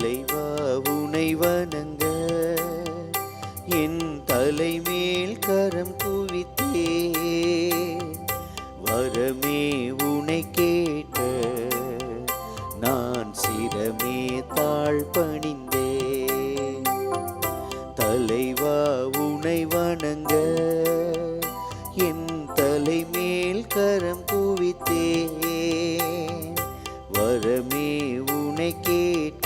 தலைவா உனை வணங்க என் தலைமேல் கரம் குவித்தே, வரமே உனை கேட்ட நான் சிரமே தாழ் பணிந்தே. தலைவா உனை வணங்க என் தலைமேல் கரம் குவித்தே, வரமே உனை கேட்க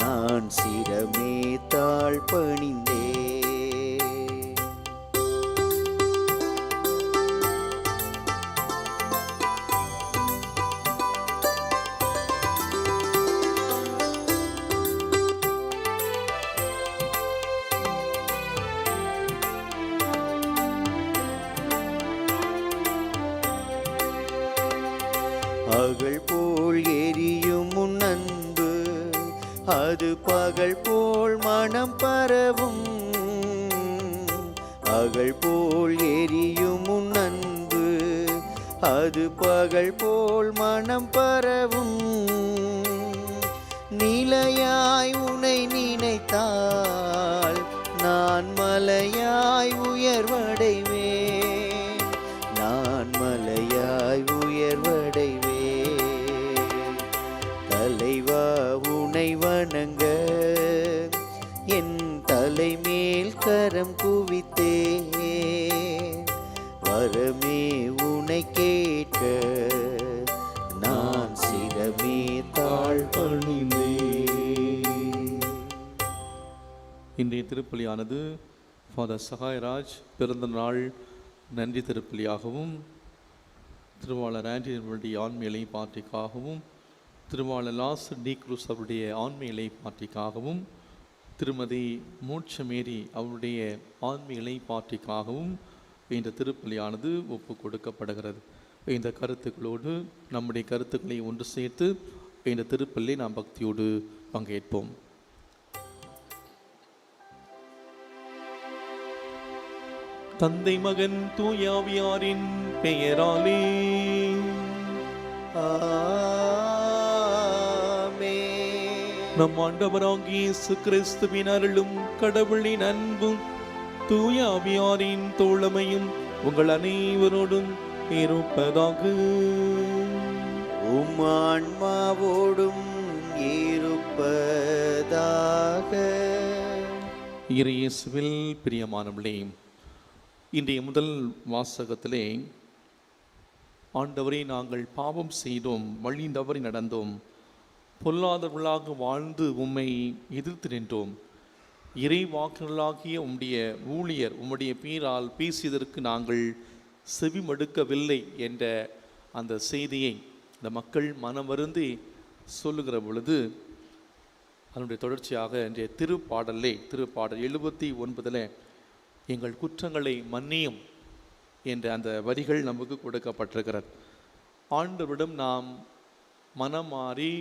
நான் சிரமே தாழ் பணிந்தே. அகல் போல் எரியும் உன் அன்பு அது பகல் போல் மனம் பரவும், அகல் போல் எரியும் உன் அன்பு அது பகல் போல் மனம் பரவும். நிலையாய் உனை நினைத்தால் நான் மலையாய் உயர்வடைவேன், நான் மலையாய் உயர்வடைவேன். தலைவா உனை வணங்க என் தலைமேல் கரம் குவித்தே, வரமே உனை கேட்க நான் சிரமே தாழ் பணிந்தே. இன்றைய திருப்பலியானது ஃபாதர் சகாயராஜ் பிறந்த நாள் நன்றி திருப்பலியாகவும், திருவாளர் ஆண்டனியுடைய ஆன்மீலை பாட்டிக்காகவும், திருவாளர் லாஸ் டி குரூஸ் அவருடைய ஆன்மீலை பாட்டிக்காகவும், திருமதி மூட்சமேரி அவருடைய ஆன்மீலை பாட்டிக்காகவும் இந்த திருப்பலியானது ஒப்பு கொடுக்கப்படுகிறது. இந்த கருத்துக்களோடு நம்முடைய கருத்துக்களை ஒன்று சேர்த்து இந்த திருப்பலியை நாம் பக்தியோடு பங்கேற்போம். தந்தை மகன் தூயாவியாரின் பெயராலே நம் ஆண்டவராகிய இயேசு கிறிஸ்துவின் அருளும் கடவுளின் அன்பும் தூயாவியாரின் தோழமையும் உங்கள் அனைவரோடும் இருப்பதாக. உம் ஆன்மாவோடும் இருப்பதாக. இயேசுவில் பிரியமானவர்களே, இன்றைய முதல் வாசகத்திலே ஆண்டவரே நாங்கள் பாவம் செய்தோம், வழி தவறி நடந்தோம், பொல்லாதவர்களாக வாழ்ந்து உம்மை எதிர்த்து நின்றோம், இறை வாக்குகளாகிய உம்முடைய ஊழியர் உம்முடைய பேரால் பேசியதற்கு நாங்கள் செவி மடுக்கவில்லை என்ற அந்த செய்தியை இந்த மக்கள் மனமருந்தி சொல்லுகிற பொழுது அதனுடைய தொடர்ச்சியாக இன்றைய திருப்பாடல் 79 எங்கள் குற்றங்களை மன்னியும் என்ற அந்த வரிகள் நமக்கு கொடுக்கப்பட்டிருக்கிறது. ஆண்டவரிடம் நாம் மனம் மாறி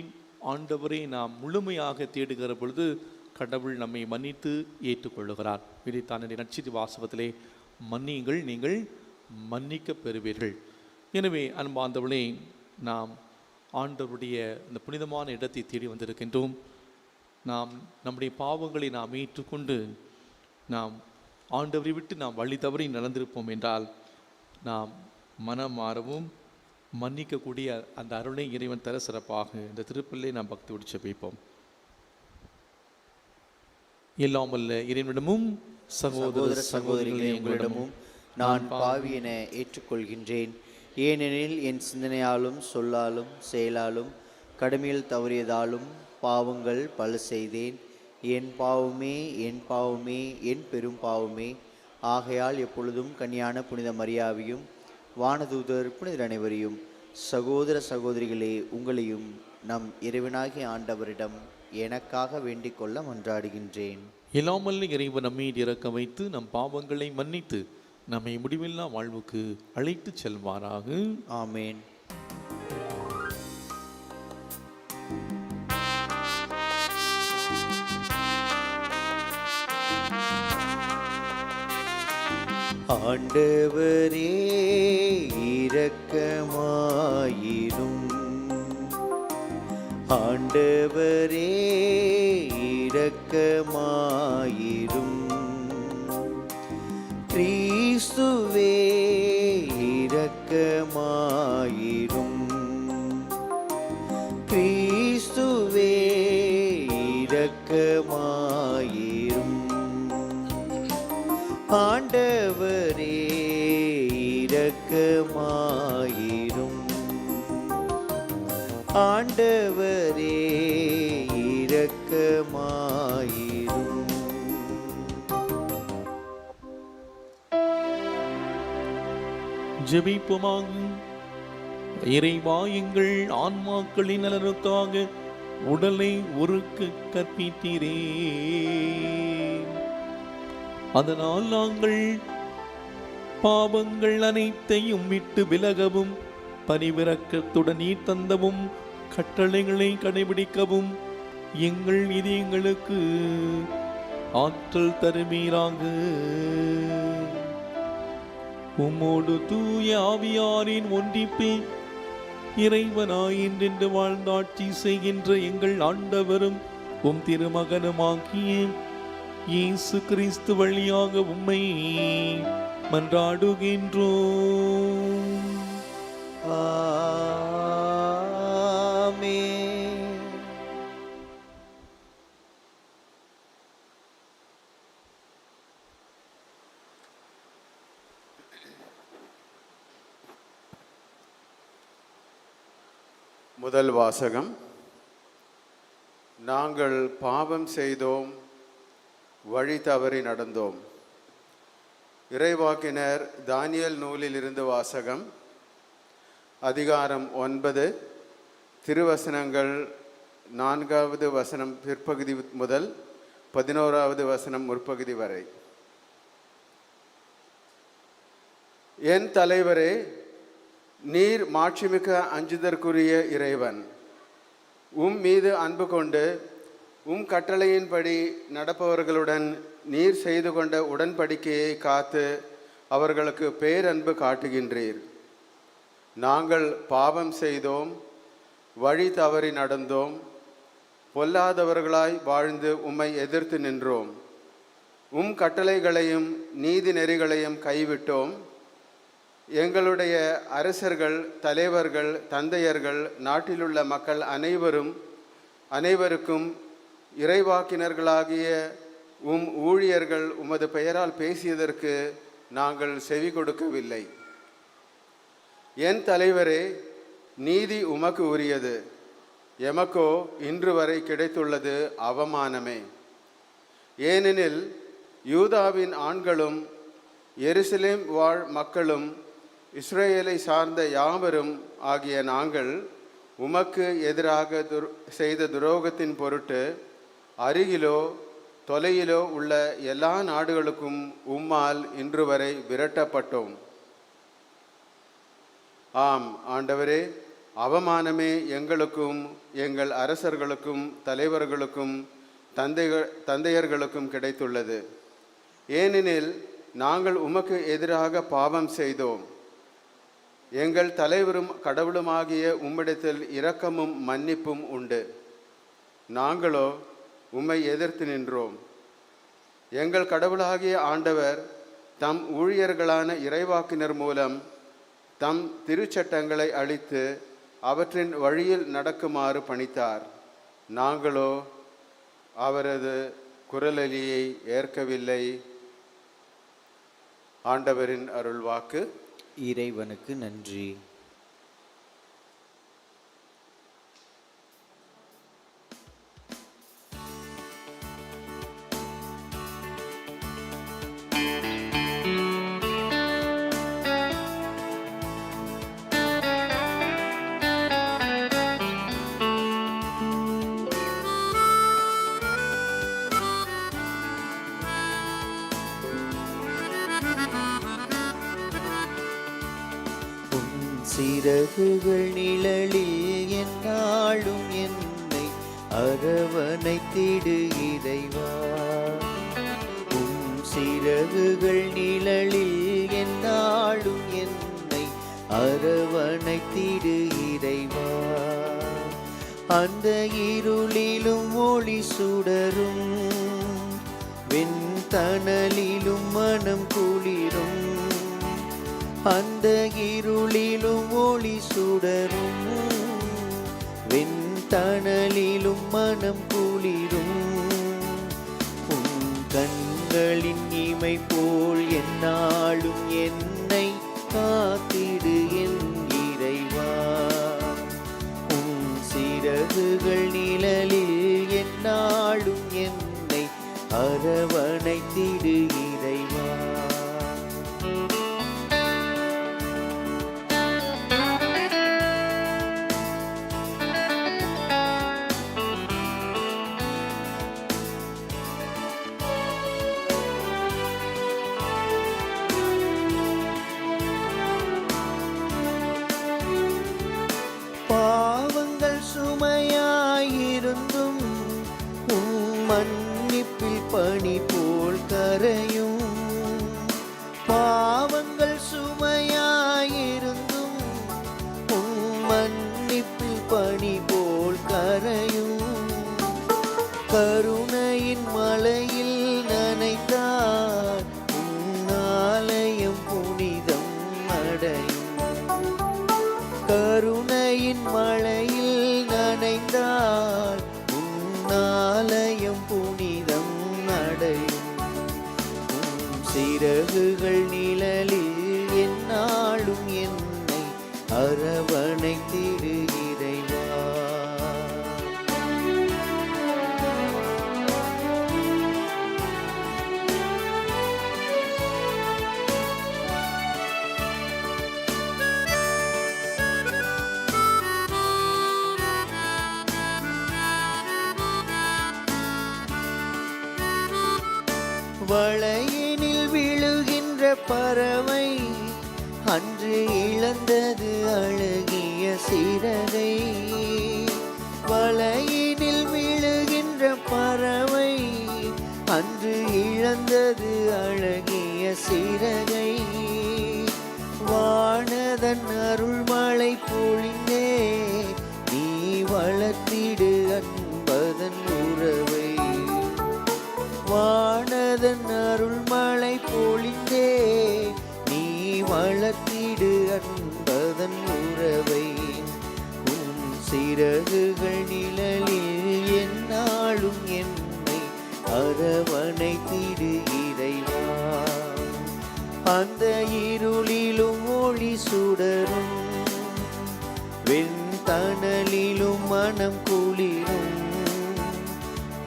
ஆண்டவரை நாம் முழுமையாக தேடுகிற பொழுது கடவுள் நம்மை மன்னித்து ஏற்றுக்கொள்ளுகிறார். இதைத்தான் நற்செய்தி வாசகத்திலே மன்னியுங்கள் நீங்கள் மன்னிக்க பெறுவீர்கள். எனவே அன்பார்ந்தவர்களே, நாம் ஆண்டவருடைய இந்த புனிதமான இடத்தை தேடி வந்திருக்கின்றோம். நாம் நம்முடைய பாவங்களை நாம் ஏற்றுக்கொண்டு நாம் ஆண்டவரை விட்டு நாம் வழி தவறி நடந்திருப்போம் என்றால் நாம் மனம் மாறவும் மன்னிக்கக்கூடிய அந்த அருளை இறைவன் தர சிறப்பாக இந்த திருப்பலியை நாம் பக்தியோடு ஜெபிப்போம். எல்லாம் வல்ல இறைவனிடமும் சகோதர சகோதரிகளே உங்களிடமும் நான் பாவி என ஏற்றுக்கொள்கின்றேன். ஏனெனில் என் சிந்தனையாலும் சொல்லாலும் செயலாலும் கடமையில் தவறியதாலும் பாவங்கள் பல செய்தேன். என் பாவமே என் பாவமே என் பெரும் பாவமே. ஆகையால் எப்பொழுதும் கன்னியான புனித மரியாவையும் வானதூதர் புனிதர் அனைவரையும் சகோதர சகோதரிகளே உங்களையும் நம் இறைவனாகிய ஆண்டவரிடம் எனக்காக வேண்டிக் கொள்ள மன்றாடுகின்றேன். இல்லாமல் இறைவன் நம்மீது இறக்க வைத்து நம் பாவங்களை மன்னித்து நம்மை முடிவில்லா வாழ்வுக்கு அழைத்து செல்வாராக. ஆமேன். ஆண்டவரே இரக்கமாயிரும். ஆண்டவரே இரக்கமாயிரும். கிறிஸ்துவே இரக்கமாயிரும். கிறிஸ்துவே இரக்கமாயிரும். ஆண்டவரே இரக்கமாயிரும். ஆண்டவரே இரக்கமாயிரும். ஜெபிப்போமாக. இறைவா, எங்கள் ஆன்மாக்களின் நலனுக்காக உடலை ஒருக்க கற்பித்தீரே. அதனால் நாங்கள் பாவங்கள் அனைத்தையும் விட்டு விலகவும் பரிவிரக்கத்துடன் நீர் தந்தவும் கட்டளைகளை கடைபிடிக்கவும் எங்கள் இதயங்களுக்கு ஆற்றல் தருவீராக. உம்மோடு தூய ஆவியாரின் ஒன்றிப்பில் இறைவனாய் என்றென்று வாழ்ந்தாட்சி செய்கின்ற எங்கள் ஆண்டவரும் உம் திருமகனுமாகிய இயேசு கிறிஸ்து வழியாக உம்மை மன்றாடுகின்றோம். ஆமென். முதல் வாசகம். நாங்கள் பாவம் செய்தோம், வழி தவறி நடந்தோம். இறைவாக்கினர் தானியேல் நூலில் இருந்து வாசகம். அதிகாரம் 9, திருவசனங்கள் 4வது வசனம் பிற்பகுதி முதல் 11வது வசனம் முற்பகுதி வரை. என் தலைவரே, நீர் மாட்சிமிக்க அஞ்சுதற்குரிய இறைவன். உம் மீது அன்பு கொண்டு உம் கட்டளையின்படி நடப்பவர்களுடன் நீர் செய்து கொண்ட உடன்படிக்கையை காத்து அவர்களுக்கு பேரன்பு காட்டுகின்றீர். நாங்கள் பாவம் செய்தோம், வழி தவறி நடந்தோம், பொல்லாதவர்களாய் வாழ்ந்து உம்மை எதிர்த்து நின்றோம். உம் கட்டளைகளையும் நீதி நெறிகளையும் கைவிட்டோம். எங்களுடைய அரசர்கள், தலைவர்கள், தந்தையர்கள், நாட்டிலுள்ள மக்கள் அனைவருக்கும் இறைவாக்கினர்களாகிய உம் ஊழியர்கள் உமது பெயரால் பேசியதற்கு நாங்கள் செவி கொடுக்கவில்லை. என் தலைவரே, நீதி உமக்கு உரியது. எமக்கோ இன்று வரை கிடைத்துள்ளது அவமானமே. ஏனெனில் யூதாவின் ஆண்களும் எருசலேம் வாழ் மக்களும் இஸ்ரேலை சார்ந்த யாவரும் ஆகிய நாங்கள் உமக்கு எதிராக செய்த துரோகத்தின் பொருட்டு அருகிலோ தொலையிலோ உள்ள எல்லா நாடுகளுக்கும் உம்மால் இன்று வரை விரட்டப்பட்டோம். ஆம் ஆண்டவரே, அவமானமே எங்களுக்கும் எங்கள் அரசர்களுக்கும் தலைவர்களுக்கும் தந்தையர்களுக்கும் கிடைத்துள்ளது. ஏனெனில் நாங்கள் உமக்கு எதிராக பாவம் செய்தோம். எங்கள் தலைவரும் கடவுளுமாகிய உம்மிடத்தில் இரக்கமும் மன்னிப்பும் உண்டு. நாங்களோ உம்மை எதிர்த்து நின்றோம். எங்கள் கடவுளாகிய ஆண்டவர் தம் ஊழியர்களான இறைவாக்கினர் மூலம் தம் திருச்சட்டங்களை அளித்து அவற்றின் வழியில் நடக்குமாறு பணித்தார். நாங்களோ அவரது குரலொலியை ஏற்கவில்லை. ஆண்டவரின் அருள்வாக்கு. இறைவனுக்கு நன்றி. சிறகுகள் நிழலில் என்னாலும் என்னை அரவணைத்திடு இறைவா. உம் சிறகுகள் நிழலில் என்னாலும் என்னை அரவணைத்திடு இறைவா. அந்த இருளிலும் ஒளி சுடரும், வெண்தணலிலும் மனம் குளிரும். அந்த இருளிலும் ஒளி சுடரும், வெண்தணலிலும் மனம் குளிரும். உன் கண்களின் இமை போல் எந்நாளும் என்னை காத்திடு என் இறைவா. உன் சிறகுகள் நிழலில் எந்நாளும் என்னை அரவணைத்திடு இறைவா. பாவங்கள் சுமையாயிருந்தும் உம் மன்னிப்பில் பனி போல் கரையும். பாவங்கள் சுமையாயிருந்தும் உம் மன்னிப்பில் பனி போல் கரையும். கருணையின் மலையில் நனைந்தார் உன்னாலயம் புனிதம் அடையும். கருணையின் மழையில் நனைந்தால் உன்னாலயம் புனிதம் அடையும். உன் சிறகுகள் நிழலில் எந்நாளும் என்னை அரவணைத்திடு இறைவா. வளையினில் விழுகின்ற பறவை அன்று இழந்தது அழகிய சிறகை. வளையினில் விழுகின்ற பறவை அன்று இழந்தது அழகிய சிறகை. வானதன் அருள்மழை பொழிந்தே நீ வளர்த்திடு அன்பதன் உறவை. வானதன் அருள்மழை பொழிந்தே நீ வளர்த்திடு அன்பதன் உறவை. உன் சிறகுகள் நிழலில் எந்நாளும் என்னை அரவணைத்திடு இறைவா. அந்த இருளிலும் ஒளி சுடரும், வெண்தணலிலும் மனம் குளிரும்.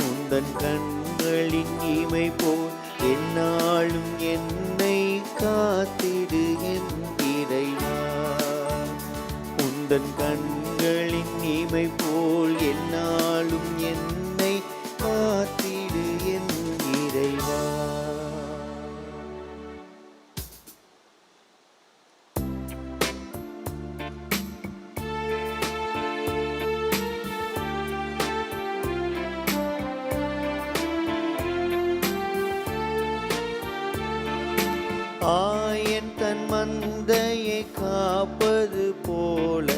உந்தன் கண்களின் இமை போல் எந்நாளும் என்னை காத்திடு என் இறைவா. உந்தன் கண்களின் இமை போல் எந்நாளும் என்னை காத்திடு என் இறைவா. ஆயன் தன் மந்தையை காப்பது போல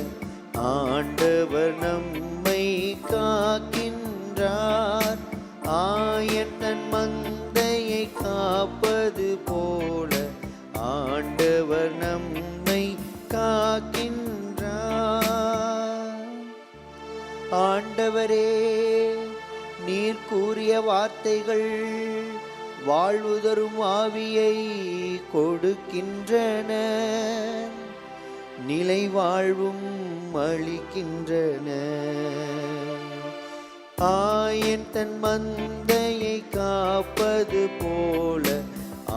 ஆண்டவர் நம்மை காக்கின்றார். ஆயன் தன் மந்தையை காப்பது போல ஆண்டவர் நம்மை காக்கின்றார். ஆண்டவரே, நீர் கூறிய வார்த்தைகள் வாழ்வு தரும் ஆவியை கொடுக்கின்றன, நிலை வாழ்வும் அளிக்கின்றன. ஆயன் தன் மந்தையை காப்பது போல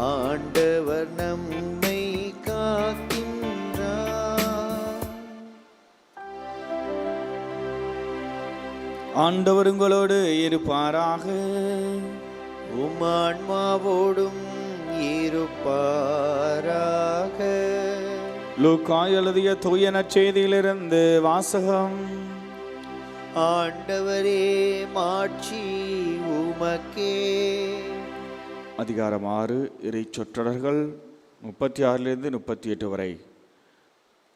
ஆண்டவர் நம்மை காக்கின்றார். ஆண்டவர் உங்களோடு இருப்பாராக. உம் ஆன்மாவோடும் இருப்பாராக. லூக்கா எழுதிய தூய நற்செய்தியிலிருந்து வாசகம். ஆண்டவரே, மாட்சி உமக்கே. அதிகாரம் 6, இறை சொற்றொடர்கள் 36 38 வரை.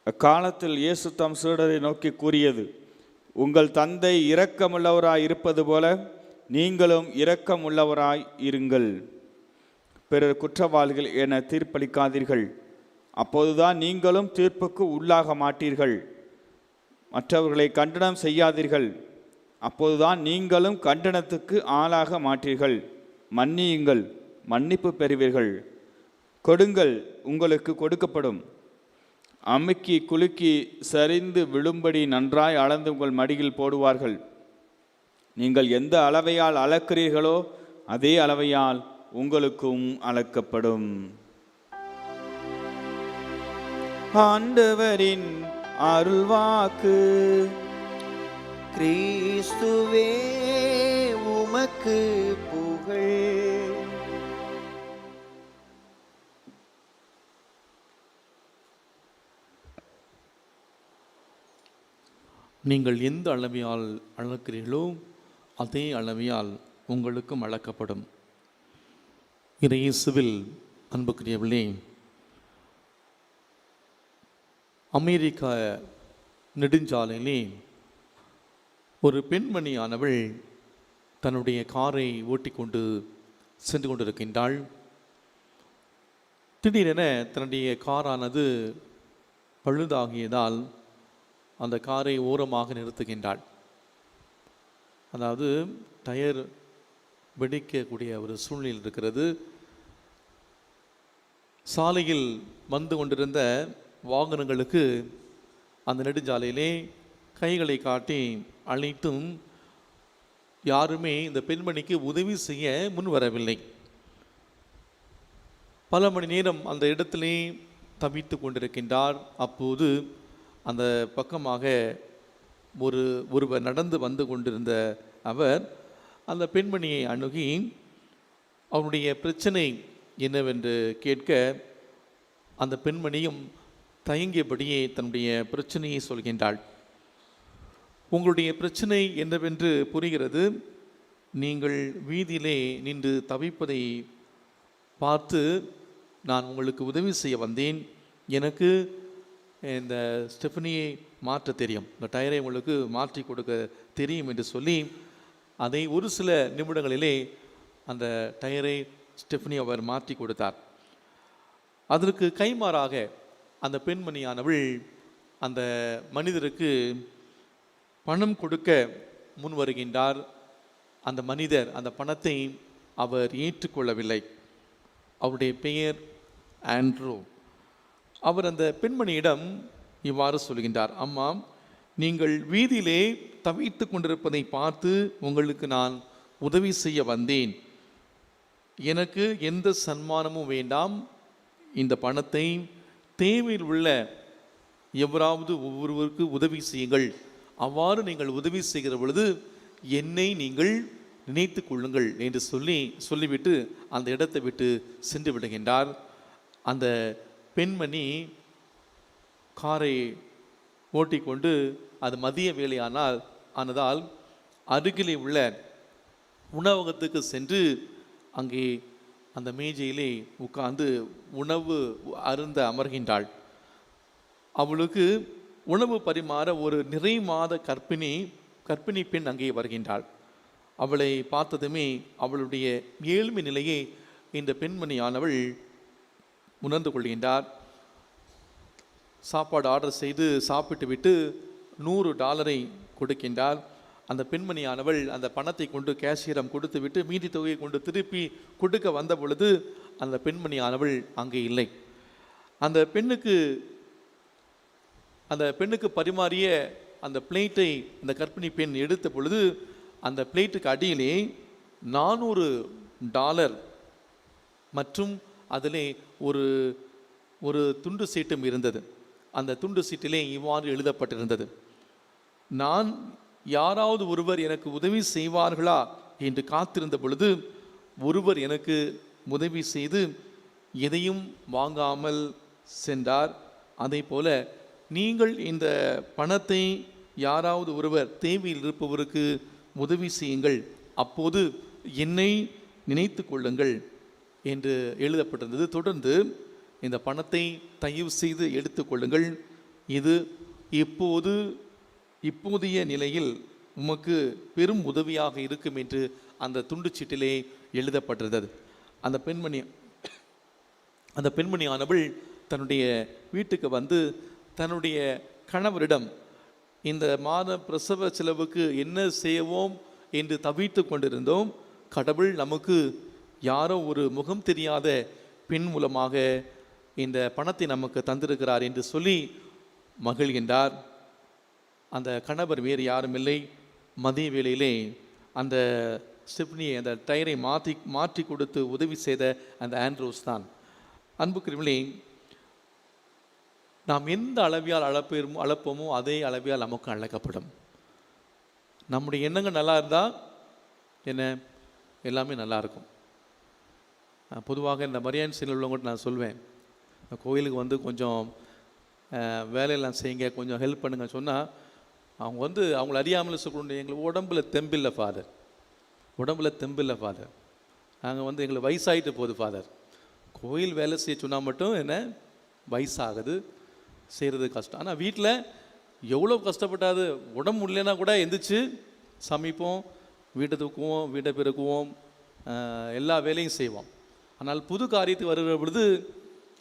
அக்காலத்தில் இயேசு தம் சீடரை நோக்கி கூறியது, உங்கள் தந்தை இரக்கமுள்ளவராய் இருப்பது போல நீங்களும் இரக்கமுள்ளவராய் இருங்கள். பிறர் குற்றவாளிகள் என தீர்ப்பளிக்காதீர்கள், அப்போதுதான் நீங்களும் தீர்ப்புக்கு உள்ளாக மாட்டீர்கள். மற்றவர்களை கண்டனம் செய்யாதீர்கள், அப்போதுதான் நீங்களும் கண்டனத்துக்கு ஆளாக மாட்டீர்கள். மன்னியுங்கள், மன்னிப்பு பெறுவீர்கள். கொடுங்கள், உங்களுக்கு கொடுக்கப்படும். அமுக்கி குலுக்கி சரிந்து விழும்படி நன்றாய் அளந்து உங்கள் மடியில் போடுவார்கள். நீங்கள் எந்த அளவையால் அளக்கிறீர்களோ அதே அளவையால் உங்களுக்கும் அளக்கப்படும். ஆண்டவரின் அருள்வாக்கு. கிறிஸ்துவே உமக்கு புகழ். நீங்கள் எந்த அளவையால் அளக்கிறீர்களோ அதே அளவையால் உங்களுக்கும் அளக்கப்படும். இயேசுவில் அன்புக்குரியவர்களே, அமெரிக்கா நெடுஞ்சாலையிலே ஒரு பெண்மணியானவள் தன்னுடைய காரை ஓட்டிக்கொண்டு சென்று கொண்டிருக்கின்றாள். திடீரென தன்னுடைய காரானது பழுதாகியதால் அந்த காரை ஓரமாக நிறுத்துகின்றாள். அதாவது டயர் வெடிக்கக்கூடிய ஒரு சூழ்நிலை இருக்கிறது. சாலையில் வந்து கொண்டிருந்த வாகனங்களுக்கு அந்த நெடுஞ்சாலையிலே கைகளை காட்டி அழைத்தும் யாருமே இந்த பெண்மணிக்கு உதவி செய்ய முன் வரவில்லை. பல மணி நேரம் அந்த இடத்திலே தவித்து கொண்டிருக்கின்றார். அப்போது அந்த பக்கமாக ஒருவர் நடந்து வந்து கொண்டிருந்த அவர் அந்த பெண்மணியை அணுகி அவருடைய பிரச்சனை என்னவென்று கேட்க, அந்த பெண்மணியும் தயங்கியபடியே தன்னுடைய பிரச்சனையை சொல்கின்றாள். உங்களுடைய பிரச்சனை என்னவென்று புரிகிறது. நீங்கள் வீதியிலே நின்று தவிப்பதை பார்த்து நான் உங்களுக்கு உதவி செய்ய வந்தேன். எனக்கு இந்த ஸ்டெஃபனியை மாற்ற தெரியும், இந்த டயரை உங்களுக்கு மாற்றி கொடுக்க தெரியும் என்று சொல்லி அதை ஒரு சில நிமிடங்களிலே அந்த டயரை ஸ்டெஃபனி அவர் மாற்றி கொடுத்தார். அதற்கு கைமாறாக அந்த பெண்மணியானவள் அந்த மனிதருக்கு பணம் கொடுக்க முன் வருகின்றார். அந்த மனிதர் அந்த பணத்தை அவர் ஏற்றுக்கொள்ளவில்லை. அவருடைய பெயர் ஆண்ட்ரூ. அவர் அந்த பெண்மணியிடம் இவ்வாறு சொல்கின்றார், அம்மா, நீங்கள் வீதியிலே தவித்து கொண்டிருப்பதை பார்த்து உங்களுக்கு நான் உதவி செய்ய வந்தேன். எனக்கு எந்த சன்மானமும் வேண்டாம். இந்த பணத்தை தேவையில் உள்ள எவராவது ஒவ்வொருவருக்கு உதவி செய்யுங்கள். அவ்வாறு நீங்கள் உதவி செய்கிற பொழுது என்னை நீங்கள் நினைத்து கொள்ளுங்கள் என்று சொல்லிவிட்டு அந்த இடத்தை விட்டு சென்று விடுகின்றார். அந்த பெண்மணி காரை ஓட்டிக்கொண்டு, அது மதிய வேலையானதால் அருகிலே உள்ள உணவகத்துக்கு சென்று அங்கே அந்த மேஜையிலே உட்கார்ந்து உணவு அருந்த அமர்கின்றாள். அவளுக்கு உணவு பரிமாற ஒரு நிறை மாத கர்ப்பிணி பெண் அங்கே வருகின்றாள். அவளை பார்த்ததுமே அவளுடைய ஏழ்மை நிலையை இந்த பெண்மணியானவள் உணர்ந்து கொள்கின்றார். சாப்பாடு ஆர்டர் செய்து சாப்பிட்டு விட்டு $100 கொடுக்கின்றார். அந்த பெண்மணியானவள் அந்த பணத்தை கொண்டு கேஷியரம் கொடுத்து விட்டு மீதி தொகையை கொண்டு திருப்பி கொடுக்க வந்த பொழுது அந்த பெண்மணியானவள் அங்கே இல்லை. அந்த பெண்ணுக்கு பரிமாறிய அந்த பிளேட்டை அந்த கர்ப்பிணி பெண் எடுத்த பொழுது அந்த பிளேட்டுக்கு அடியிலே $400 மற்றும் அதிலே ஒரு துண்டு சீட்டும் இருந்தது. அந்த துண்டு சீட்டிலே இவ்வாறு எழுதப்பட்டிருந்தது, நான் யாராவது ஒருவர் எனக்கு உதவி செய்வார்களா என்று காத்திருந்த பொழுது ஒருவர் எனக்கு உதவி செய்து எதையும் வாங்காமல் சென்றார். அதே போல நீங்கள் இந்த பணத்தை யாராவது ஒருவர் தேவையில் இருப்பவருக்கு உதவி செய்யுங்கள், அப்போது என்னை நினைத்து கொள்ளுங்கள் என்று எழுதப்பட்டிருந்தது. தொடர்ந்து இந்த பணத்தை தயவு செய்து எடுத்துக்கொள்ளுங்கள், இது இப்போது இப்போதைய நிலையில் உமக்கு பெரும் உதவியாக இருக்கும் என்று அந்த துண்டுச்சீட்டிலே எழுதப்பட்டிருந்தது. அந்த பெண்மணியானவள் தன்னுடைய வீட்டுக்கு வந்து தன்னுடைய கணவரிடம் இந்த மாத பிரசவ செலவுக்கு என்ன செய்வோம் என்று தவித்து கொண்டிருந்தோம். கடவுள் நமக்கு யாரோ ஒரு முகம் தெரியாத பெண் மூலமாக இந்த பணத்தை நமக்கு தந்திருக்கிறார் என்று சொல்லி மகிழ்கின்றார். அந்த கணவர் வேறு யாரும் இல்லை, மதிய வேளையிலே அந்த ஸ்டெப்னியை அந்த டயரை மாற்றி கொடுத்து உதவி செய்த அந்த ஆண்ட்ரோஸ் தான். அன்புக்குரியவர்களே, நாம் எந்த அளவியால் அளப்போமோ அதே அளவியால் நமக்கு அழைக்கப்படும். நம்முடைய எண்ணங்கள் நல்லா இருந்தால் என்ன எல்லாமே நல்லா இருக்கும். பொதுவாக இந்த மரியான் சீனில் உள்ளவங்கள்ட்ட நான் சொல்வேன், கோயிலுக்கு வந்து கொஞ்சம் வேலையெல்லாம் செய்யுங்க, கொஞ்சம் ஹெல்ப் பண்ணுங்க சொன்னால் அவங்க வந்து அவங்கள அறியாமல் சொல்லணும், எங்களுக்கு உடம்புல தெம்பில்லை ஃபாதர், உடம்புல தெம்பில்லை ஃபாதர், நாங்கள் வந்து எங்களுக்கு வயசாகிட்டு போகுது ஃபாதர், கோயில் வேலை செய்ய சொன்னால் மட்டும் என்ன வயசாகுது, செய்கிறது கஷ்டம். ஆனால் வீட்டில் எவ்வளோ கஷ்டப்பட்டாது உடம்பு முடியலன்னா கூட எந்திரிச்சு சமைப்போம், வீட்டை தூக்குவோம், வீட்டை பெருக்குவோம், எல்லா வேலையும் செய்வோம். ஆனால் புது காரியத்துக்கு வருகிற பொழுது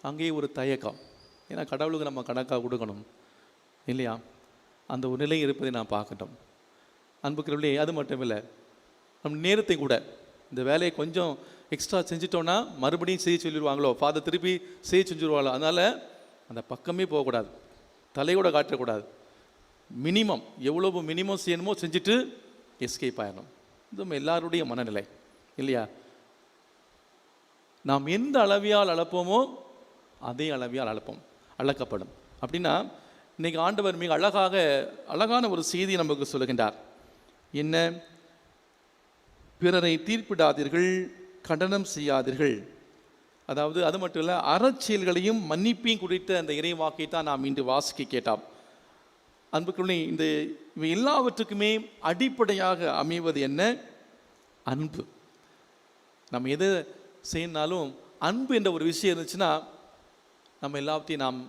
அங்கேயே ஒரு தயக்கம். ஏன்னா கடவுளுக்கு நம்ம கணக்காக கொடுக்கணும் இல்லையா? அந்த ஒரு நிலை இருப்பதை நான் பார்க்கட்டும். அன்புக்குரியவர்களே, அது மட்டும் இல்லை, நம் நேரத்தை கூட இந்த வேலையை கொஞ்சம் எக்ஸ்ட்ரா செஞ்சிட்டோன்னா மறுபடியும் செய்ய சொல்லிடுவாங்களோ, ஃபாதர் திருப்பி செய்ய செஞ்சுருவாங்களோ, அதனால் அந்த பக்கமே போகக்கூடாது, தலையோட காட்டக்கூடாது. மினிமம் எவ்வளவு மினிமம் செய்யணுமோ செஞ்சுட்டு எஸ்கேப் ஆகணும். இது எல்லாருடைய மனநிலை இல்லையா? நாம் எந்த அளவியால் அளப்போமோ அதே அளவியால் அளக்கப்படும். அப்படின்னா இன்னைக்கு ஆண்டவர் மிக அழகான ஒரு செய்தி நமக்கு சொல்லுகின்றார். என்ன? பிறரை தீர்ப்பிடாதீர்கள், கண்டனம் செய்யாதீர்கள். அதாவது அது மட்டும் இல்லை, அறச்செயல்களையும் மன்னிப்பையும் குறித்த அந்த இறைவாக்கை தான் நாம் இன்று வாசிக்க கேட்டோம். அன்புக்குள்ளே இந்த இவை எல்லாவற்றுக்குமே அடிப்படையாக அமைவது என்ன? அன்பு. நம்ம எதை செய்யினாலும் அன்பு என்ற ஒரு விஷயம் இருந்துச்சுன்னா நம்ம எல்லாத்தையும் நாம்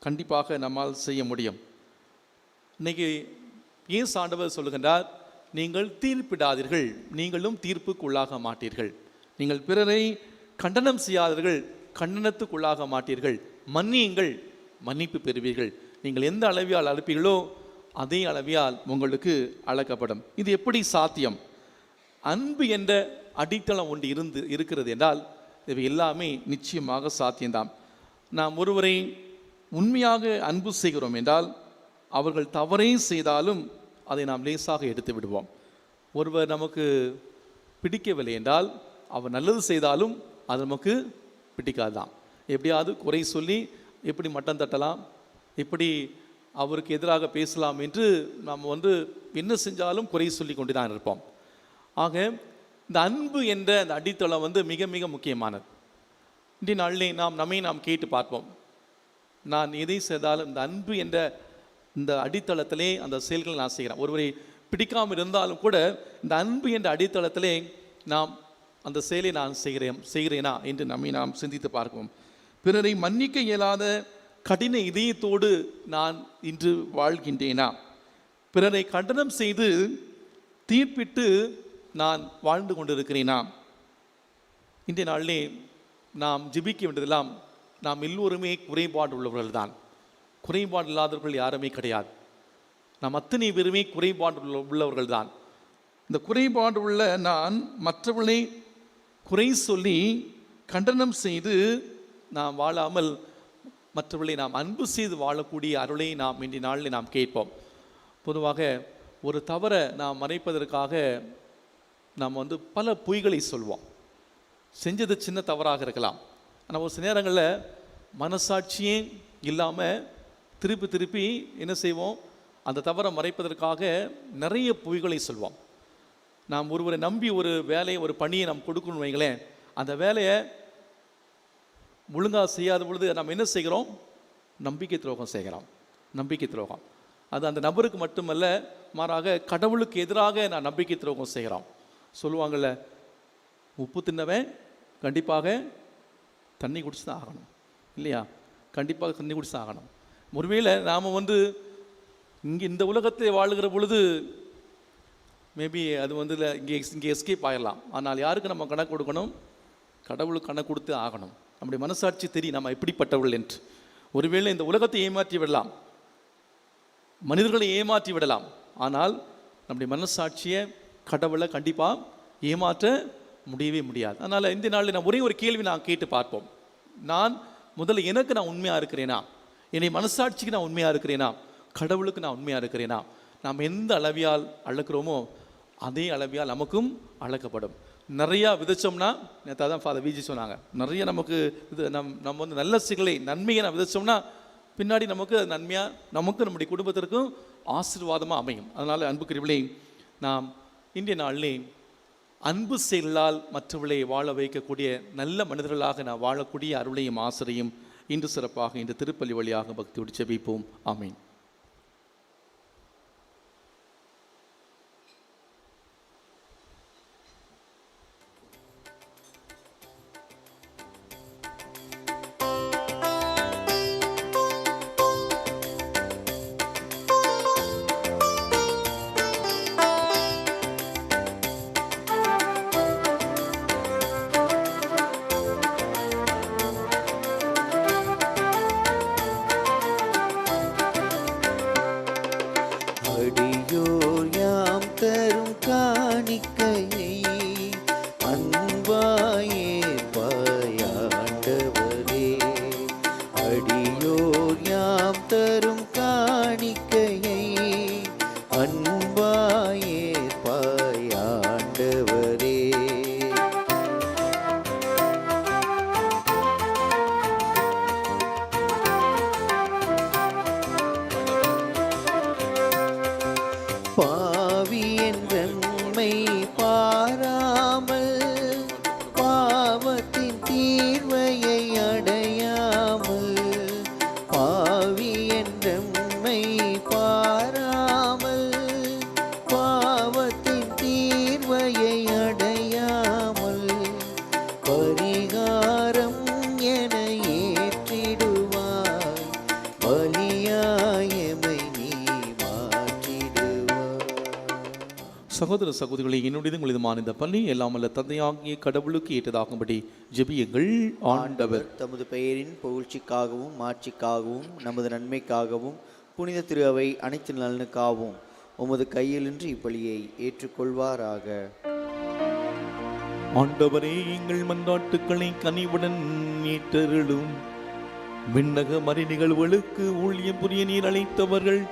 கண்டிப்பாக நம்மால் செய்ய முடியும். இன்னைக்கு இயேசு ஆண்டவர் சொல்லுகின்றார், நீங்கள் தீர்ப்பிடாதீர்கள், நீங்களும் தீர்ப்புக்குள்ளாக மாட்டீர்கள். நீங்கள் பிறரை கண்டனம் செய்யாதீர்கள், கண்டனத்துக்குள்ளாக மாட்டீர்கள். மன்னியுங்கள், மன்னிப்பு பெறுவீர்கள். நீங்கள் எந்த அளவியால் அழைப்பீர்களோ அதே அளவியால் உங்களுக்கு அழைக்கப்படும். இது எப்படி சாத்தியம்? அன்பு என்ற அடித்தளம் ஒன்று இருக்கிறது என்றால் இவை எல்லாமே நிச்சயமாக சாத்தியம்தான். நாம் ஒருவரை உண்மையாக அன்பு செய்கிறோம் என்றால் அவர்கள் தவறே செய்தாலும் அதை நாம் லேசாக எடுத்து விடுவோம். ஒருவர் நமக்கு பிடிக்கவில்லை என்றால் அவர் நல்லது செய்தாலும் அது நமக்கு பிடிக்காது தான். எப்படியாவது குறை சொல்லி எப்படி மட்டம் தட்டலாம், எப்படி அவருக்கு எதிராக பேசலாம் என்று நாம் என்ன செஞ்சாலும் குறை சொல்லி கொண்டு தான் இருப்போம். ஆக இந்த அன்பு என்ற அந்த அடித்தளம் மிக மிக முக்கியமானது. இன்றைய நாளிலே நாம் கேட்டு பார்ப்போம். நான் எதை செய்தாலும் இந்த அன்பு என்ற இந்த அடித்தளத்திலே அந்த செயல்களை நான் செய்கிறேன். ஒருவரை பிடிக்காமல் இருந்தாலும் கூட இந்த அன்பு என்ற அடித்தளத்திலே நாம் அந்த செயலை நான் செய்கிறேனா என்று நாம் சிந்தித்து பார்ப்போம். பிறரை மன்னிக்க இயலாத கடின இதயத்தோடு நான் இன்று வாழ்கின்றேனா? பிறரை கண்டனம் செய்து தீர்ப்பிட்டு நான் வாழ்ந்து கொண்டிருக்கிறேனா? இன்றைய நாளிலே நாம் ஜெபிக்க வேண்டியதெல்லாம், நாம் எல்லோருமே குறைபாடு உள்ளவர்கள் தான். குறைபாடு இல்லாதவர்கள் யாருமே கிடையாது. நாம் அத்தனை பேருமே குறைபாடு உள்ளவர்கள் தான். இந்த குறைபாடு உள்ள நான் மற்றவர்களை குறை சொல்லி கண்டனம் செய்து நாம் வாழாமல் மற்றவர்களை நாம் அன்பு செய்து வாழக்கூடிய அருளை நாம் இன்றைய நாளில் நாம் கேட்போம். பொதுவாக ஒரு தவறை நாம் மறைப்பதற்காக நாம் பல பொய்களை சொல்வோம். செஞ்சது சின்ன தவறாக இருக்கலாம். ஆனால் ஒரு சில நேரங்களில் மனசாட்சியே இல்லாமல் திருப்பி என்ன செய்வோம்? அந்த தவறை மறைப்பதற்காக நிறைய பொய்களை சொல்வோம். நாம் ஒருவரை நம்பி ஒரு வேலையை ஒரு பணியை நாம் கொடுக்கணும் வைங்களேன், அந்த வேலையை ஒழுங்காக செய்யாத பொழுது நாம் என்ன செய்கிறோம்? நம்பிக்கை துரோகம் செய்கிறோம். நம்பிக்கை துரோகம் அது அந்த நபருக்கு மட்டுமல்ல, மாறாக கடவுளுக்கு எதிராக நான் நம்பிக்கை துரோகம் செய்கிறோம். சொல்லுவாங்கள்ல, உப்பு தின்னவன் கண்டிப்பாக தண்ணி குடிச்சு தான் ஆகணும் இல்லையா? கண்டிப்பாக தண்ணி குடிச்சு தான் ஆகணும். ஒருவேளை நாம் இங்கே இந்த உலகத்தில் வாழுகிற பொழுது மேபி அது வந்து இங்கே எஸ்கேப் ஆகிடலாம். ஆனால் யாருக்கு நம்ம கணக்கு கொடுக்கணும்? கடவுளுக்கு கணக்கு கொடுத்து ஆகணும். நம்முடைய மனசாட்சி தெரியும் நம்ம எப்படிப்பட்டவர்கள் என்று. ஒருவேளை இந்த உலகத்தை ஏமாற்றி விடலாம், மனிதர்களை ஏமாற்றி விடலாம், ஆனால் நம்முடைய மனசாட்சியை கடவுளை கண்டிப்பாக ஏமாற்ற முடியவே முடியாது. அதனால் இந்த நாளில் நான் ஒரே ஒரு கேள்வி நான் கேட்டு பார்ப்போம். நான் முதல்ல எனக்கு நான் உண்மையாக இருக்கிறேனா? என்னை மனசாட்சிக்கு நான் உண்மையாக இருக்கிறேனா? கடவுளுக்கு நான் உண்மையாக இருக்கிறேனா? நாம் எந்த அளவியால் அளக்கிறோமோ அதே அளவியால் நமக்கும் அளக்கப்படும். நிறையா விதைச்சோம்னா, நேற்று தான் ஃபாதர் விஜி சொன்னாங்க, நிறைய நமக்கு இது நம்ம வந்து நல்ல சிகளை நன்மையை நான் விதைச்சோம்னா பின்னாடி நமக்கு அது நன்மையாக நமக்கு நம்முடைய குடும்பத்திற்கும் ஆசீர்வாதமாக அமையும். அதனால் அன்புக்குரியவர்களே, நாம் இன்றைய நாளிலே அன்பு செயலால் மற்றவர்களை வாழ வைக்கக்கூடிய நல்ல மனிதர்களாக நான் வாழக்கூடிய அருளையும் ஆசிரியும் இன்று சிறப்பாக இந்த திருப்பலி வழியாக பக்தியோடு ஜெபிப்போம். ஆமீன். அடியோர் யாம் தரும் காணிக்கையை அன்பாயே பாயாண்டவரே. அடியோர் யாம் தரும் காணிக்கையை அன்பாயே பாயாண்டவரே. பாவி என்றெம்மை பாராமல் பாவத்தின் தீர்வையை அடையாமல், பாவி என்றெம்மை பாராமல் பாவத்தின் தீர்வையை அடையாமல், பரிகாரம் என ஏற்றிடுவாய், பலியாயமை நீ சகோதர சகோதரிகளை, என்னுடைய உங்களுதுமான இந்த பள்ளி எல்லாம் அல்ல தந்தையாகிய கடவுளுக்கு ஏற்றதாகும்படி ஜெபியுங்கள். ஆண்டவர் தமது பெயரின் புகழ்ச்சிக்காகவும் மாட்சிக்காகவும் நமது நன்மைக்காகவும் புனித திரு அவை அனைத்து நலனுக்காகவும் உமது கையிலின்றி இப்பலியை ஏற்றுக்கொள்வாராக. ஆண்டவரே, எங்கள் மன்றாட்டுக்களை கனிவுடன் ஏற்றருளும். விண்ணக மறை நிகழ்வுகளுக்கு ஊழியம் புரிய நீர் அழைத்தவர்கள்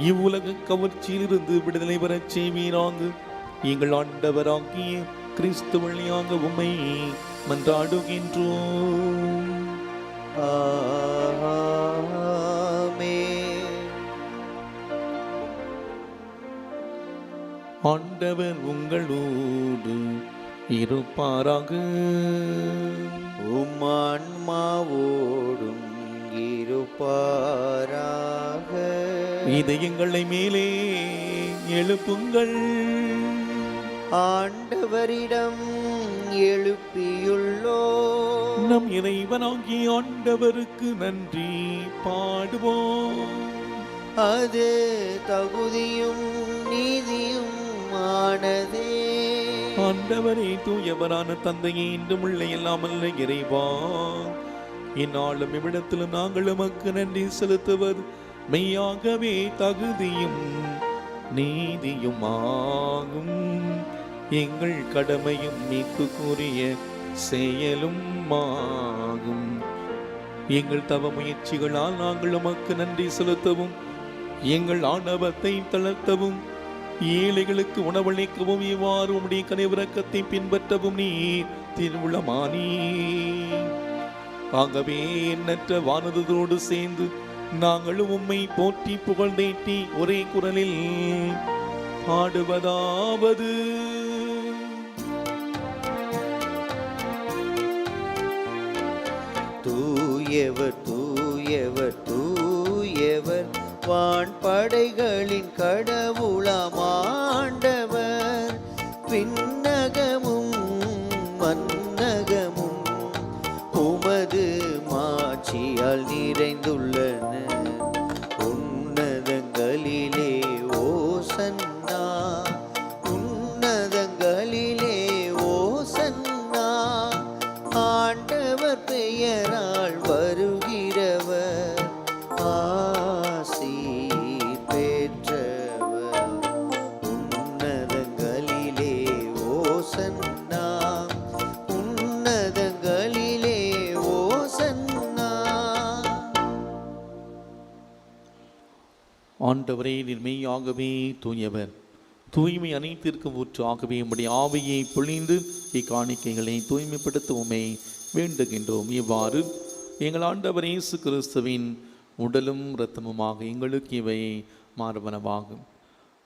இவ்வுலக கவர்ச்சியிலிருந்து விடுதலை பெறச் செய்வீராக. எங்கள் ஆண்டவராகிய கிறிஸ்து வழியாக உம்மை மன்றாடுகின்றோம். ஆமென். ஆண்டவர் உங்களோடு இருப்பாராக. உம் ஆன்மாவோடும் இருப்பாராக. இதயங்களை மேலே எழுப்புங்கள். ஆண்டவரிடம் எழுப்பியுள்ளோ. நம் இறைவனாகிய ஆண்டவருக்கு நன்றி பாடுவோம். அது தகுதியும் நீதியும் ஆனதே. ஆண்டவரே, தூயவரான தந்தையே, இன்றும் உள்ள எல்லாமல்ல இறைவா, இந்நாளும் இவ்விடத்திலும் நாங்கள் உமக்கு நன்றி செலுத்துவது மெய்யாகவே தகுதியும் நீதியுமாகும். எங்கள் கடமையும் மீட்புக்குரிய செயலும் ஆகும். எங்கள் தவ முயற்சிகளால் நாங்கள் உமக்கு நன்றி செலுத்தவும், எங்கள் ஆணவத்தை தளர்த்தவும், ஏழைகளுக்கு உணவளிக்கவும், இவ்வாறு உம்முடைய கனிவிரக்கத்தை பின்பற்றவும் நீர் திருவுளமானீ. ஆகவே எண்ணற்ற வானதோடு சேர்ந்து நாங்களும் உம்மை போற்றி புகழ்ந்தேற்றி ஒரே குரலில் பாடுவதாவது: தூயவர் தூயவர் தூயவர் வான்படைகளின் கடவுளாம் ஆண்டவர். விண்ணகமும் மன்னகமும் உமது மாட்சியால் நிறைந்துள்ளன. உன்னதங்களில் ஆண்டவரே நீர் மெய்யாகவே தூயவர், தூய்மை அனைத்திற்கும் ஊற்றாகவே உம்முடைய ஆவியை பொழிந்து இக்காணிக்கைகளை தூய்மைப்படுத்தவுமே வேண்டுகின்றோம். இவ்வாறு எங்கள் ஆண்டவர் இயேசு கிறிஸ்துவின் உடலும் இரத்தமுமாக எங்களுக்கு இவை மாறுவனவாகும்.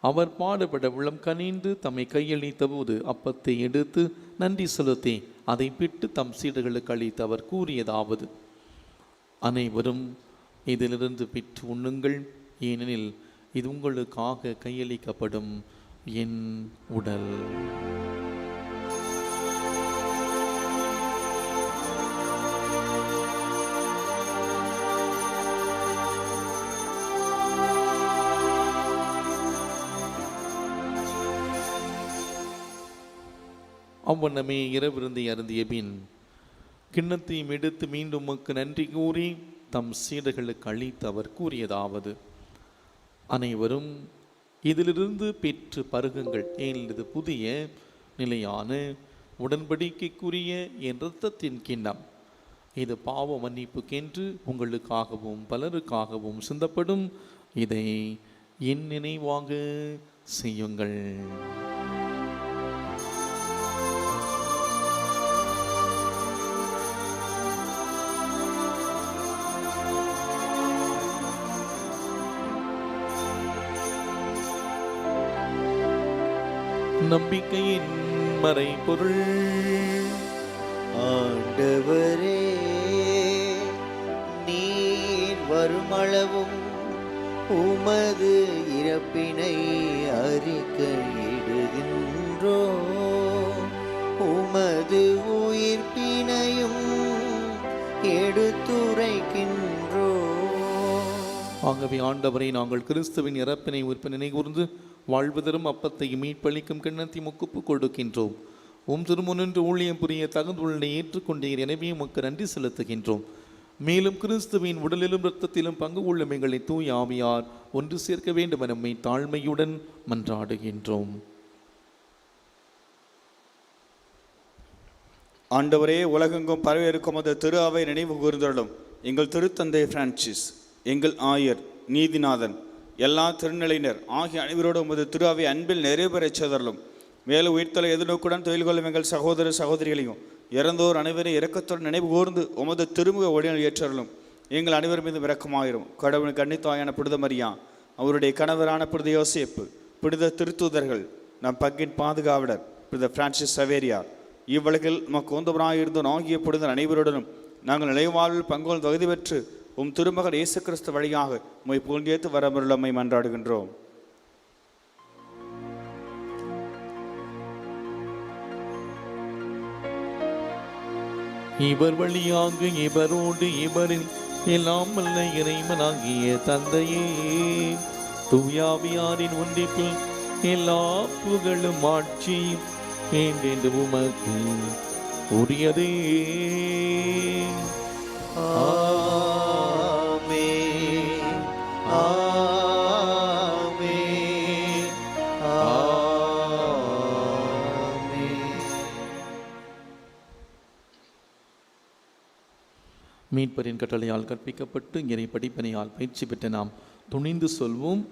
அவர் பாடுபட உள்ளம் கனிந்து தம்மை கையளித்த போது அப்பத்தை எடுத்து நன்றி செலுத்தி அதை பிட்டு தம் சீடர்களுக்கு அளித்து அவர் கூறியதாவது: அனைவரும் இதிலிருந்து பெற்று உண்ணுங்கள், ஏனெனில் இது உங்களுக்காக கையளிக்கப்படும் என் உடல். அவ்வண்ணமே இரவிருந்தை அருந்திய பின் கிண்ணத்தையும் எடுத்து மீண்டும் உமக்கு நன்றி கூறி தம் சீடர்களுக்கு அளித்து அவர் கூறியதாவது: அனைவரும் இதிலிருந்து பெற்று பருகுங்கள், ஏனெனில் இது புதிய நிலையான உடன்படிக்கைக்குரிய என் இரத்தத்தின் கிண்ணம். இது பாவ மன்னிப்புக்கென்று உங்களுக்காகவும் பலருக்காகவும் சிந்தப்படும். இதை என் நினைவாக செய்யுங்கள். நம்பிக்கையின் மறைபொருள். ஆண்டவரே, நீர் வருமளவும் உமது இறப்பினை அறிக்கையிடுகின்றோ, உமது உயிர்ப்பினையும் எடுத்துரைக்கின்றோ. ஆகவே ஆண்டவரை, நாங்கள் கிறிஸ்துவின் இறப்பினை உயிர்ப்பினை கூர்ந்து வாழ்வு தரும் அப்பத்தை மீட்பளிக்கும் கிண்ணத்தை முக்குப்பு கொடுக்கின்றோம். திருமுனின்று ஊழியம் புரிய தகுந்துள்ளனை ஏற்றுக்கொண்டீர், எனவே உமக்கு நன்றி செலுத்துகின்றோம். மேலும் கிறிஸ்துவின் உடலிலும் இரத்தத்திலும் பங்கு கொள்ளும் எங்களை தூய ஆவியார் ஒன்று சேர்க்க வேண்டும் என நம்மை தாழ்மையுடன் மன்றாடுகின்றோம். ஆண்டவரே, உலகெங்கும் பரவி இருக்கும் அது திரு அவை நினைவு கூர்ந்தருளும். எங்கள் திருத்தந்தை பிரான்சிஸ், எங்கள் ஆயர், நீதிநாதன், எல்லா திருநிலையினர் ஆகிய அனைவரோடு உமது திரு அவை அன்பில் நிறைவேறச் செய்தருளும். மேலும் உயிர்த்தலை எதிர்நோக்குடன் தொழில் கொள்ளும் எங்கள் சகோதர சகோதரிகளையும் இறந்தோர் அனைவரை இரக்கத்துடன் நினைவு கூர்ந்து உமது திருமுக ஒளியில் ஏற்றருளும். எங்கள் அனைவர் மீது இரக்கமாயிரும். கடவுளின் கன்னித்தாயான புனித மரியா, அவருடைய கணவரான புனித யோசேப்பு, புனித திருத்தூதர்கள், நம் பங்கின் பாதுகாவலர் புனித பிரான்சிஸ் சவேரியார், இவ்வுலகில் நமக்கு உந்தவராயிருந்தோம் ஆகிய புனிதர் அனைவருடனும் நாங்கள் நிலைவாழ்வில் பங்கோல் தகுதி பெற்று உம் திருமகன் இயேசு கிறிஸ்து வழியாக உம்மை புகழ்ந்தேத்து வரமருளமை மன்றாடுகின்றோம். இவர் வழியாக இவரோடு இவரில் எல்லாம் வல்ல இறைவனாகிய தந்தையே, தூயாவியாரின் ஒன்றிப்பில் எல்லா புகழும் ஆட்சியும் என்றென்று உமக்கு உரியதே. ஆமென், ஆமென், ஆமென். மீட்பரின் கட்டளையால் கற்பிக்கப்பட்டு இறை படிப்பினையால் பயிற்சி பெற்ற நாம் துணிந்து சொல்வோம்: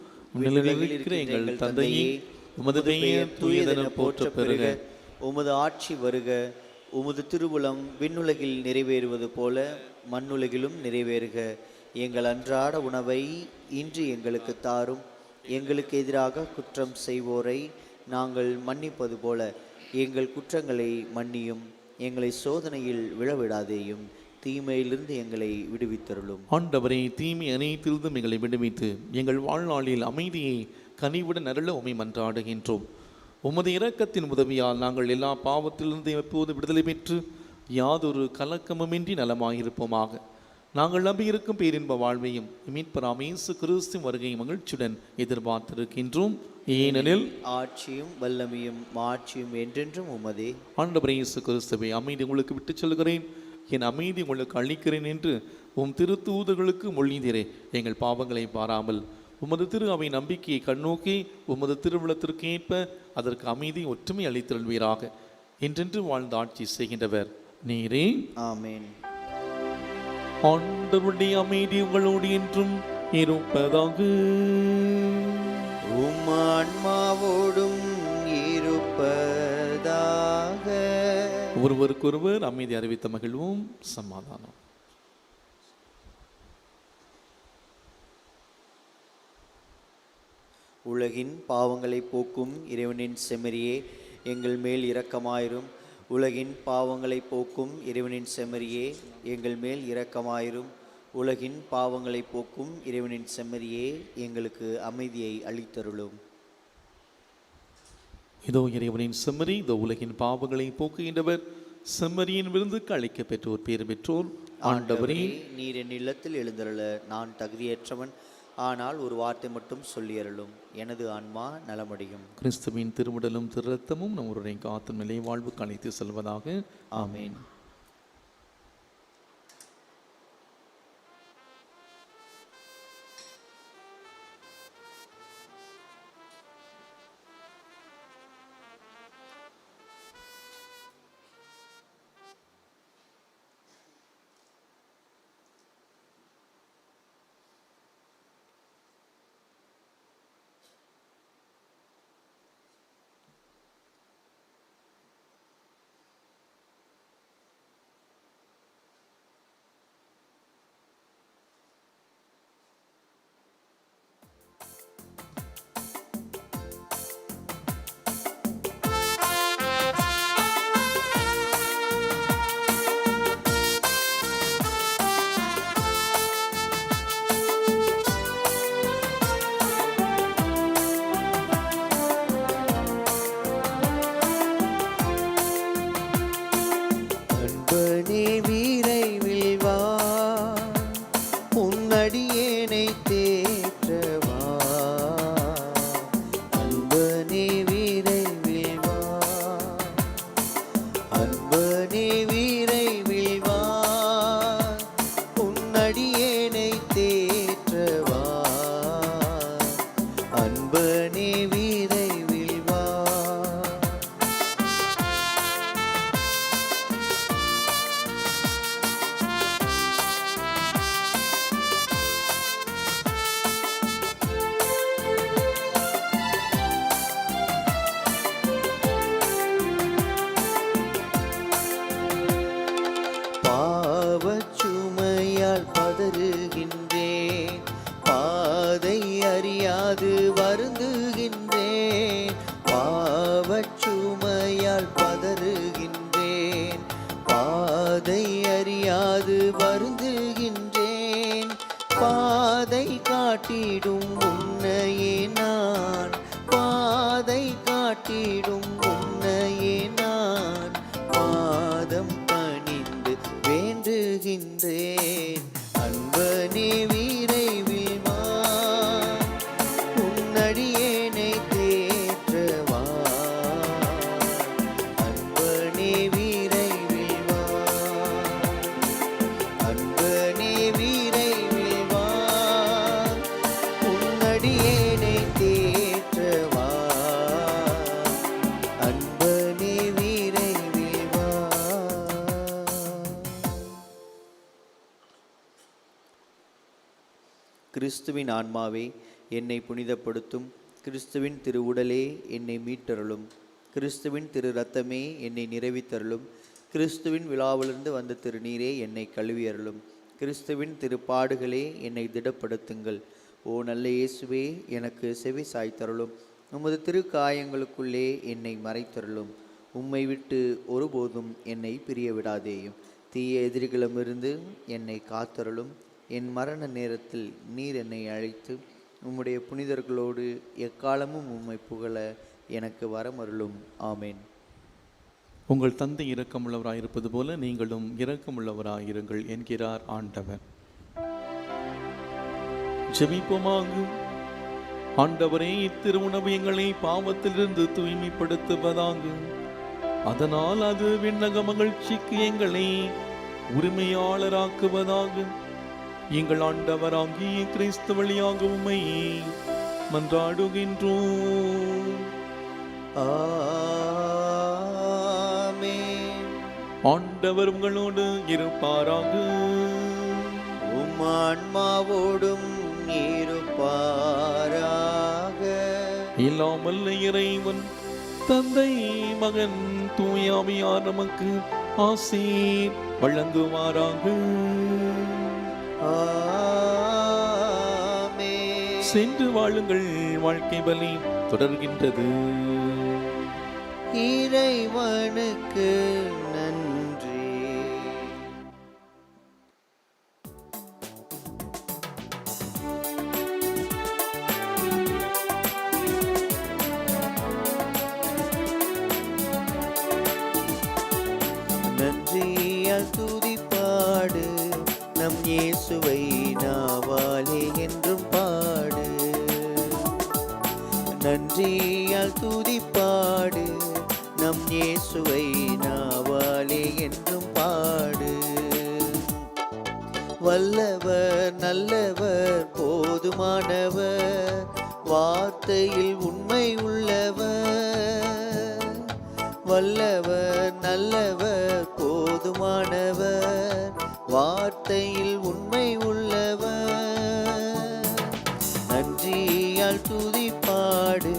நிலைநிற்கிற எங்கள் தந்தையே, உமது பெயர் தூயதென போற்றப் பெறுக, உமது ஆட்சி வருக, உமது திருவுளம் விண்ணுலகில் நிறைவேறுவது போல மண்ணுலகிலும் நிறைவேறுக. எங்கள் அன்றாட உணவை இன்று எங்களுக்கு தாரும். எங்களுக்கு எதிராக குற்றம் செய்வோரை நாங்கள் மன்னிப்பது போல எங்கள் குற்றங்களை மன்னியும். எங்களை சோதனையில் விழவிடாதேயும், தீமையிலிருந்து எங்களை விடுவித்தருளும். ஆண்டவரே, தீமை அனைத்திலிருந்தும் எங்களை விடுவித்து எங்கள் வாழ்நாளில் அமைதியை கனிவுடன் அருள உம்மை மன்றாடுகின்றோம். உமது இரக்கத்தின் உதவியால் நாங்கள் எல்லா பாவத்திலிருந்து எப்போது விடுதலை பெற்று யாதொரு கலக்கமுமின்றி நலமாயிருப்போமாக. நாங்கள் நம்பியிருக்கும் பேரின்ப வாழ்வையும் மீட்பராம் இயேசு கிறிஸ்துவின் வருகை மகிழ்ச்சியுடன் எதிர்பார்த்திருக்கின்றோம். ஏனெனில் ஆட்சியும் வல்லமையும் மாட்சியும் என்றென்றும் உமதே. ஆண்டவரே இயேசு கிறிஸ்துவை, அமைதி உங்களுக்கு விட்டுச் சொல்கிறேன், என் அமைதி உங்களுக்கு அளிக்கிறேன் என்று உம் திருத்தூதர்களுக்கு மொழிந்தீரே. எங்கள் பாவங்களை பாராமல் உமது திரு அவை நம்பிக்கையை கண்ணோக்கி உமது திருவிழத்திற்கு ஏற்ப அதற்கு அமைதி ஒற்றுமை அளித்தருள்வீராக. என்றென்று வாழ்ந்து ஆட்சி செய்கின்றவர் நீரே. ஆமென். ஆண்டவருடைய அமைதி உங்களோடு என்றும் இருப்பதாக. உம் ஆன்மாவோடும் இருப்பதாக. ஒருவருக்கொருவர் அமைதி அறிவித்த மகிழ்வும். சமாதானம். உலகின் பாவங்களை போக்கும் இறைவனின் செம்மறியே, எங்கள் மேல் இரக்கமாயிரும். உலகின் பாவங்களை போக்கும் இறைவனின் செம்மறியே, எங்கள் மேல் இரக்கமாயிரும். உலகின் பாவங்களை போக்கும் இறைவனின் செம்மறியே, எங்களுக்கு அமைதியை அளித்தருளும். இதோ இறைவனின் செம்மறி, இதோ உலகின் பாவங்களை போக்குகின்றவர். செம்மறியின் விருந்துக்கு அழைக்க பெற்றோர் பேறு பெற்றோர். ஆண்டவரே, நீர் என் இல்லத்தில் எழுந்தருள நான் தகுதியற்றவன். ஆனால் ஒரு வார்த்தை மட்டும் சொல்லியருளும், எனது ஆன்மா நலமடையும். கிறிஸ்துவின் திருவுடலும் திருரத்தமும் நம்முடைய காத்து நிலை வாழ்வுக்கு அழைத்து செல்வதாக. ஆமேன். கிறிஸ்துவின் ஆன்மாவே என்னை புனிதப்படுத்தும். கிறிஸ்துவின் திரு உடலே என்னை மீட்டருளும். கிறிஸ்துவின் திரு இரத்தமே என்னை நிறைவித்தருளும். கிறிஸ்துவின் விழாவிலிருந்து வந்த திருநீரே என்னை கழுவியருளும். கிறிஸ்துவின் திருப்பாடுகளே என்னை திடப்படுத்துங்கள். ஓ நல்ல இயேசுவே, எனக்கு செவி சாய்த்தருளும். உமது திருக்காயங்களுக்குள்ளே என்னை மறைத்தருளும். உம்மை விட்டு ஒருபோதும் என்னை பிரிய விடாதேயும். தீய எதிரிகளிடமிருந்து என்னை காத்தருளும். என் மரண நேரத்தில் நீர் என்னை அழைத்து உம்முடைய புனிதர்களோடு எக்காலமும் உம்மை புகழ எனக்கு வரமருளும். ஆமேன். உங்கள் தந்தை இரக்கமுள்ளவராயிருப்பது போல நீங்களும் இரக்கமுள்ளவராயிருங்கள் என்கிறார் ஆண்டவர். ஜெபிப்போமாக. ஆண்டவரே, இத்திருவுணவு எங்களை பாவத்திலிருந்து தூய்மைப்படுத்துவதாக. அதனால் அது விண்ணக மகிழ்ச்சிக்கு எங்களை உரிமையாளராக்குவதாக. எங்கள் ஆண்டவராகிய கிறிஸ்து வழியாக உம்மை மன்றாடுகின்றோம். ஆமென். ஆண்டவர் உங்களோடு இருப்பாராக. உம் ஆன்மாவோடும் எல்லாம் வல்ல இறைவன் தந்தை மகன் தூயாவியார் நமக்கு ஆசீர் வழங்குவாராக. சென்று வாழுங்கள், வாழ்க்கை பலி தொடர்கின்றது. இறைவனுக்கு நன்றி. நன்றியால் துதிப்பாடு நம் இயேசுவை நாவாலே என்றும் பாடு. நன்றியால் துதிப்பாடு நம் இயேசுவை நாவாலே என்றும் பாடு. வல்லவர் நல்லவர் போதுமானவர், வார்த்தையில் உண்மை உள்ளவர். வல்லவர் நல்லவர் போதுமானவர், வார்த்தையில் உண்மை உள்ளவர். நன்றியால் துதிப்பாடு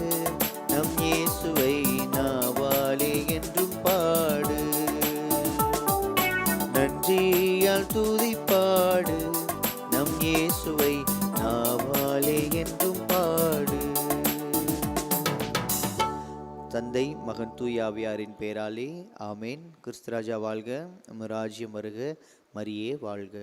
நம் இயேசுவை நாவாலே என்றும் பாடு. நன்றியால் துதிப்பாடு நம் இயேசுவை நாவாலே என்றும் பாடு. தந்தை மகன் தூயாவியாரின் பெயராலே ஆமேன். கிறிஸ்து ராஜா வாழ்க, நம்ம ராஜ்யம் வருக, மரியே வாழ்க.